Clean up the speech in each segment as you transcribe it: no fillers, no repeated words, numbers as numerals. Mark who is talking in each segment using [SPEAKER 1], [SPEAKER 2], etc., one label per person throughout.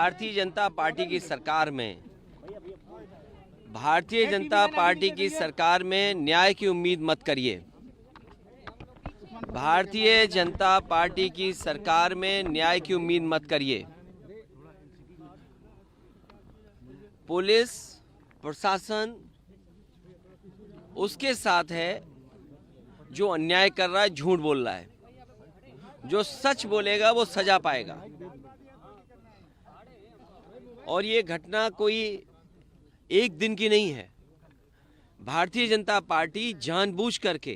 [SPEAKER 1] Bharatiya Janata party की सरकार में न्याय की उम्मीद मत करिए। भारतीय जनता पार्टी की सरकार में न्याय की उम्मीद मत करिए। पुलिस प्रशासन उसके साथ है जो अन्याय कर रहा है, झूठ बोल रहा है। जो सच बोलेगा वो सजा पाएगा। और ये घटना कोई एक दिन की नहीं है। भारतीय जनता पार्टी जानबूझ करके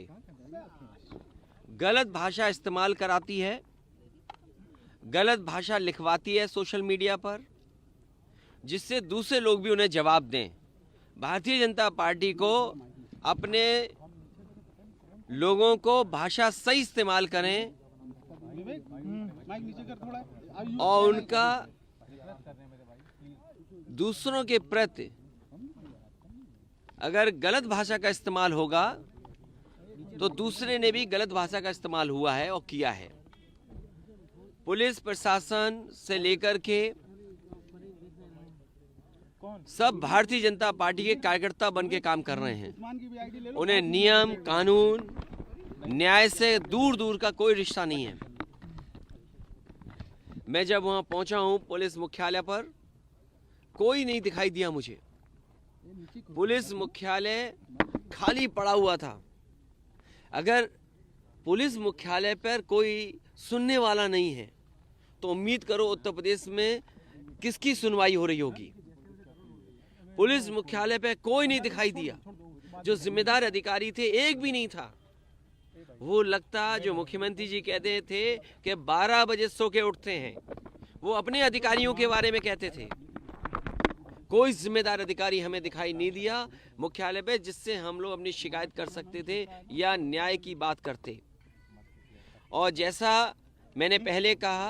[SPEAKER 1] गलत भाषा इस्तेमाल कराती है, गलत भाषा लिखवाती है सोशल मीडिया पर, जिससे दूसरे लोग भी उन्हें जवाब दें। भारतीय जनता पार्टी को अपने लोगों को भाषा सही इस्तेमाल करें और उनका दूसरों के प्रति अगर गलत भाषा का इस्तेमाल होगा तो दूसरे ने भी गलत भाषा का इस्तेमाल हुआ है और किया है। पुलिस प्रशासन से लेकर के सब भारतीय जनता पार्टी के कार्यकर्ता बन के काम कर रहे हैं। उन्हें नियम कानून न्याय से दूर दूर का कोई रिश्ता नहीं है। मैं जब वहां पहुंचा हूं पुलिस मुख्यालय पर, कोई नहीं दिखाई दिया मुझे। पुलिस मुख्यालय खाली पड़ा हुआ था। अगर पुलिस मुख्यालय पर कोई सुनने वाला नहीं है तो उम्मीद करो उत्तर प्रदेश में किसकी सुनवाई हो रही होगी। पुलिस मुख्यालय पे कोई नहीं दिखाई दिया। जो जिम्मेदार अधिकारी थे एक भी नहीं था। वो लगता जो मुख्यमंत्री जी कहते थे कि 12 बजे सो के उठते हैं, वो अपने अधिकारियों के बारे में कहते थे। कोई जिम्मेदार अधिकारी हमें दिखाई नहीं दिया मुख्यालय पे, जिससे हम लोग अपनी शिकायत कर सकते थे या न्याय की बात करते। और जैसा मैंने पहले कहा,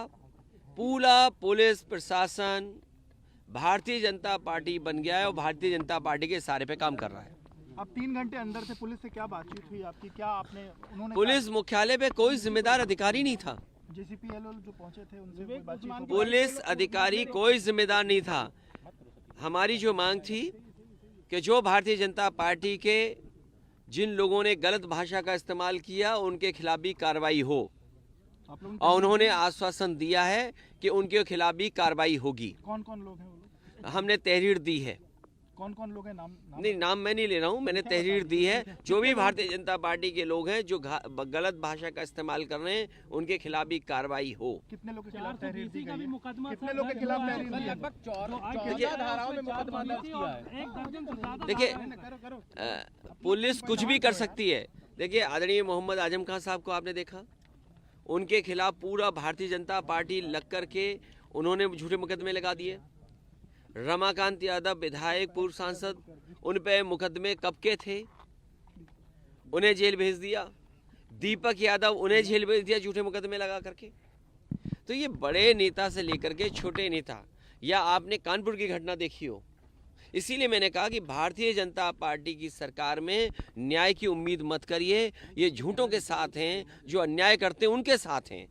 [SPEAKER 1] पूरा पुलिस प्रशासन भारतीय जनता पार्टी बन गया है और भारतीय जनता पार्टी के इशारे पे काम कर रहा है।
[SPEAKER 2] अब 3 घंटे अंदर से पुलिस से क्या बातचीत हुई आपकी? क्या आपने उन्होंने
[SPEAKER 1] पुलिस मुख्यालय पे कोई जिम्मेदार अधिकारी नहीं था।
[SPEAKER 2] जेसीपीएलओ जो पहुंचे थे उनसे कोई बातचीत?
[SPEAKER 1] पुलिस अधिकारी कोई जिम्मेदार नहीं था। हमारी जो मांग थी कि जो भारतीय जनता पार्टी के जिन लोगों ने गलत भाषा का इस्तेमाल किया उनके खिलाफ भी कार्रवाई हो, और उन्होंने आश्वासन दिया है कि उनके खिलाफ भी कार्रवाई होगी।
[SPEAKER 2] कौन कौन लोग हैं वो लोग?
[SPEAKER 1] हमने तहरीर दी है।
[SPEAKER 2] कौन कौन लोग हैं? नाम
[SPEAKER 1] नहीं, नाम मैं नहीं ले रहा हूँ, मैंने तहरीर दी है। जो भी भारतीय जनता पार्टी के लोग हैं जो गलत भाषा का इस्तेमाल कर रहे हैं उनके खिलाफ भी कार्रवाई हो।
[SPEAKER 2] कितने लोगों के खिलाफ तहरीर दी गई है? कितने लोगों के खिलाफ तहरीर दी है? लगभग 14 धाराओं में मुकदमा दर्ज किया है।
[SPEAKER 1] देखिए, पुलिस कुछ भी कर सकती है। देखिए, आदरणीय मोहम्मद आजम खान साहब को आपने देखा, उनके खिलाफ पूरा भारतीय जनता पार्टी लग करके उन्होंने झूठे मुकदमे लगा दिए। रमाकांत यादव विधायक पूर्व सांसद, उन पे मुकदमे कब के थे, उन्हें जेल भेज दिया। दीपक यादव, उन्हें जेल भेज दिया झूठे मुकदमे लगा करके। तो ये बड़े नेता से लेकर के छोटे नेता, या आपने कानपुर की घटना देखी हो। इसीलिए मैंने कहा कि भारतीय जनता पार्टी की सरकार में न्याय की उम्मीद मत करिए। ये झूठों के साथ हैं, जो अन्याय करते हैं उनके साथ हैं।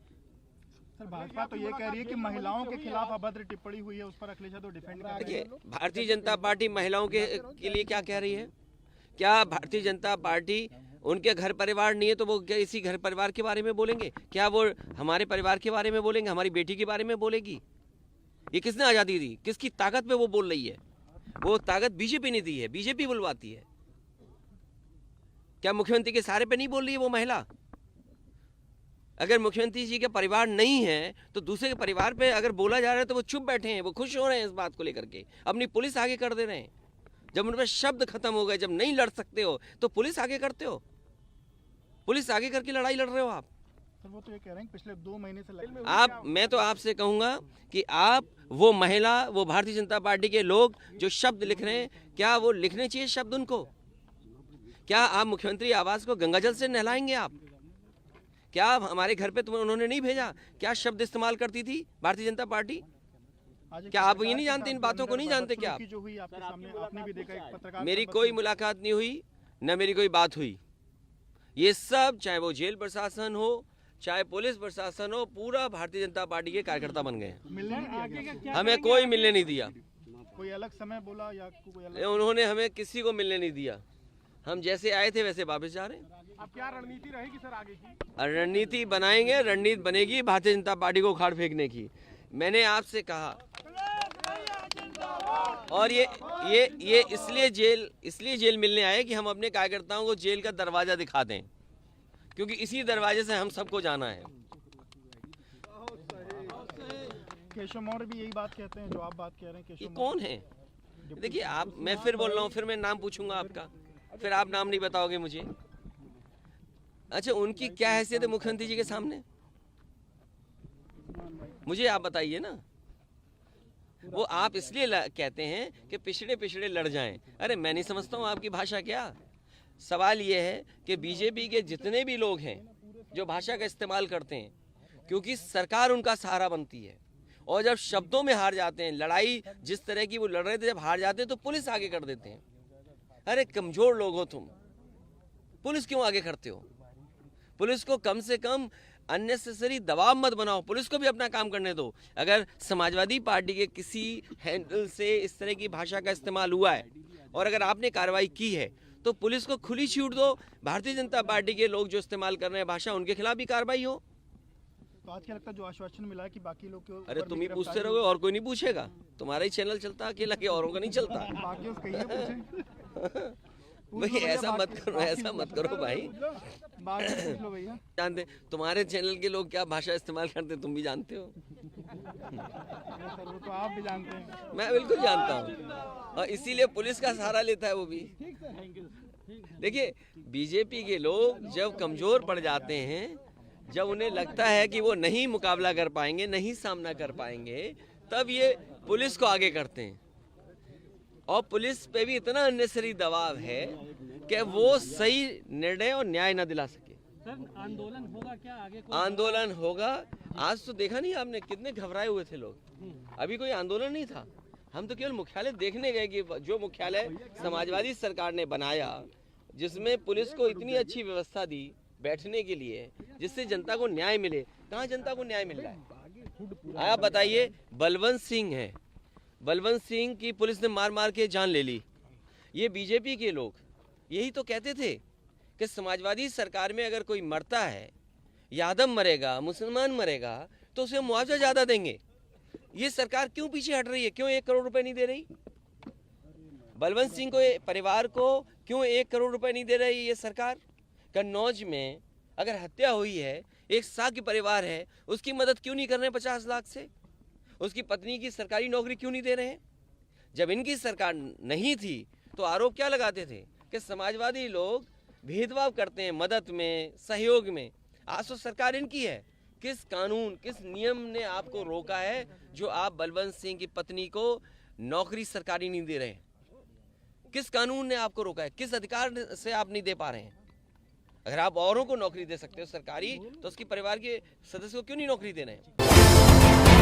[SPEAKER 2] सर, भाजपा तो ये कह रही है कि महिलाओं के खिलाफ अभद्र टिप्पणी हुई है, उस पर अखिलेश यादव डिफेंड कर रहे हैं।
[SPEAKER 1] देखिए, भारतीय जनता पार्टी महिलाओं के लिए क्या कह रही है? क्या भारतीय जनता पार्टी उनके घर परिवार नहीं है तो वो क्या इसी घर परिवार के बारे में बोलेंगे? क्या वो हमारे परिवार के बारे में बोलेंगे, हमारी बेटी के बारे में बोलेगी? ये किसने आज़ादी दी? किसकी ताकत पे वो बोल रही है? वो ताकत बीजेपी ने दी है, बीजेपी बुलवाती है। क्या मुख्यमंत्री के सहारे पे नहीं बोल रही है वो महिला? अगर मुख्यमंत्री जी के परिवार नहीं है तो दूसरे के परिवार पे अगर बोला जा रहा है तो वो चुप बैठे हैं, वो खुश हो रहे हैं इस बात को लेकर के, अपनी पुलिस आगे कर दे रहे हैं। जब उन पर शब्द खत्म हो गए, जब नहीं लड़ सकते हो तो पुलिस आगे करते हो, पुलिस आगे करके लड़ाई लड़ रहे हो आप।
[SPEAKER 2] सर, वो तो ये कह रहे हैं पिछले 2 महीने से
[SPEAKER 1] आप, मैं तो आपसे कहूंगा कि आप वो महिला, वो भारतीय जनता पार्टी के लोग जो शब्द लिख रहे हैं, क्या वो लिखने चाहिए शब्द उनको? क्या आप मुख्यमंत्री आवास को गंगाजल से नहलाएंगे आप? क्या हमारे घर पे तुम्हें उन्होंने नहीं भेजा? क्या शब्द इस्तेमाल करती थी भारतीय जनता पार्टी? क्या आप ये नहीं जानते, इन बातों को नहीं जानते क्या आप?
[SPEAKER 2] जो हुई आपके सामने, आपने भी देखा, एक पत्रकार,
[SPEAKER 1] मेरी कोई मुलाकात नहीं हुई, न मेरी कोई बात हुई। ये सब, चाहे वो जेल प्रशासन हो, चाहे पुलिस प्रशासन हो, पूरा भारतीय जनता पार्टी के कार्यकर्ता बन गए।
[SPEAKER 2] मिलने आगे का क्या
[SPEAKER 1] हमें कोई मिलने नहीं दिया,
[SPEAKER 3] कोई अलग समय बोला या कोई अलग?
[SPEAKER 1] उन्होंने हमें किसी को मिलने नहीं दिया। हम जैसे आए थे वैसे वापस जा रहे हैं।
[SPEAKER 3] अब क्या रणनीति रहेगी सर आगे की?
[SPEAKER 1] रणनीति बनाएंगे, रणनीति बनेगी भारतीय जनता पार्टी को उखाड़ फेंकने की। मैंने आपसे कहा, और ये इसलिए जेल मिलने आए कि हम अपने कार्यकर्ताओं को जेल का दरवाजा दिखा दें, क्योंकि इसी दरवाजे से हम सबको जाना है।
[SPEAKER 3] केशव मौर्य भी यही बात कहते हैं जो आप बात कह रहे हैं।
[SPEAKER 1] ये
[SPEAKER 3] केशव
[SPEAKER 1] कौन है? देखिए आप, मैं फिर बोल रहा हूँ, फिर मैं नाम पूछूंगा आपका, फिर आप नाम नहीं बताओगे मुझे। अच्छा, उनकी क्या हैसियत है मुख्यमंत्री जी के सामने, मुझे आप बताइए ना। वो आप इसलिए कहते हैं कि पिछड़े लड़ जाएं। अरे मैं नहीं समझता हूँ आपकी भाषा क्या। सवाल ये है कि बीजेपी के जितने भी लोग हैं जो भाषा का इस्तेमाल करते हैं, क्योंकि सरकार उनका सहारा बनती है, और जब शब्दों में हार जाते हैं, लड़ाई जिस तरह की वो लड़ रहे थे, जब हार जाते हैं तो पुलिस आगे कर देते हैं। अरे कमजोर लोग हो तुम, पुलिस क्यों आगे करते हो? पुलिस को कम से कम अननेसेसरी दबाव मत बनाओ, पुलिस को भी अपना काम करने दो। अगर समाजवादी पार्टी के किसी हैंडल से इस तरह की भाषा का इस्तेमाल हुआ है और अगर आपने कार्रवाई की है, तो पुलिस को खुली छूट दो। भारतीय जनता पार्टी के लोग जो इस्तेमाल कर रहे हैं भाषा, उनके खिलाफ भी कार्रवाई हो।
[SPEAKER 3] तो आज क्या लगता है जो आश्वासन मिला है कि बाकी लोग के
[SPEAKER 1] अरे तुम ही पूछते रहोगे, और कोई नहीं पूछेगा। तुम्हारा ही चैनल चलता है अकेला, के औरों का नहीं चलता।
[SPEAKER 3] बाकी कहिए पूछें।
[SPEAKER 1] भाई ऐसा मत करो, ऐसा मत करो भाई।
[SPEAKER 3] बाकी पूछ लो भैया।
[SPEAKER 1] जानते तुम्हारे चैनल के लोग क्या भाषा इस्तेमाल करते, तुम भी जानते हो।
[SPEAKER 3] सर वो तो आप भी जानते हैं।
[SPEAKER 1] मैं बिल्कुल जानता हूँ, और इसीलिए पुलिस का सहारा लेता है वो भी। देखिए बीजेपी के लोग जब कमजोर पड़ जाते हैं, जब उन्हें लगता है कि वो नहीं मुकाबला कर पाएंगे, नहीं सामना कर पाएंगे, तब ये पुलिस को आगे करते हैं। और पुलिस पे भी इतना अननेसेसरी दबाव है कि वो सही निर्णय और न्याय न दिला सके।
[SPEAKER 2] सर आंदोलन होगा क्या आगे?
[SPEAKER 1] आंदोलन होगा। आज तो देखा नहीं आपने, कितने घबराए हुए थे लोग। अभी कोई आंदोलन नहीं था, हम तो केवल मुख्यालय देखने गए कि जो मुख्यालय समाजवादी सरकार ने बनाया, जिसमें पुलिस को इतनी अच्छी व्यवस्था दी बैठने के लिए, जिससे जनता को न्याय मिले, कहाँ जनता को न्याय मिल रहा है? आप बताइए, बलवंत सिंह है, बलवंत सिंह की पुलिस ने मार मार के जान ले ली। ये बीजेपी के लोग यही तो कहते थे कि समाजवादी सरकार में अगर कोई मरता है, यादव मरेगा, मुसलमान मरेगा, तो उसे मुआवजा ज्यादा देंगे। ये सरकार क्यों पीछे हट रही है? क्यों 1 करोड़ रुपए नहीं दे रही? बलवंत सिंह को, परिवार को क्यों 1 करोड़ रुपए नहीं दे रही ये सरकार? कन्नौज में अगर हत्या हुई है, एक साक्य परिवार है, उसकी मदद क्यों नहीं कर रहे 50 लाख से? उसकी पत्नी की सरकारी नौकरी क्यों नहीं दे रहे हैं? जब इनकी सरकार नहीं थी तो आरोप क्या लगाते थे कि समाजवादी लोग भेदभाव करते हैं मदद में, सहयोग में। आज तो सरकार इनकी है। किस कानून, किस नियम ने आपको रोका है जो आप बलवंत सिंह की पत्नी को नौकरी सरकारी नहीं दे रहे हैं? किस कानून ने आपको रोका है? किस अधिकार से आप नहीं दे पा रहे हैं? अगर आप औरों को नौकरी दे सकते हो सरकारी, तो उसकी परिवार के सदस्य को क्यों नहीं नौकरी दे रहे हैं?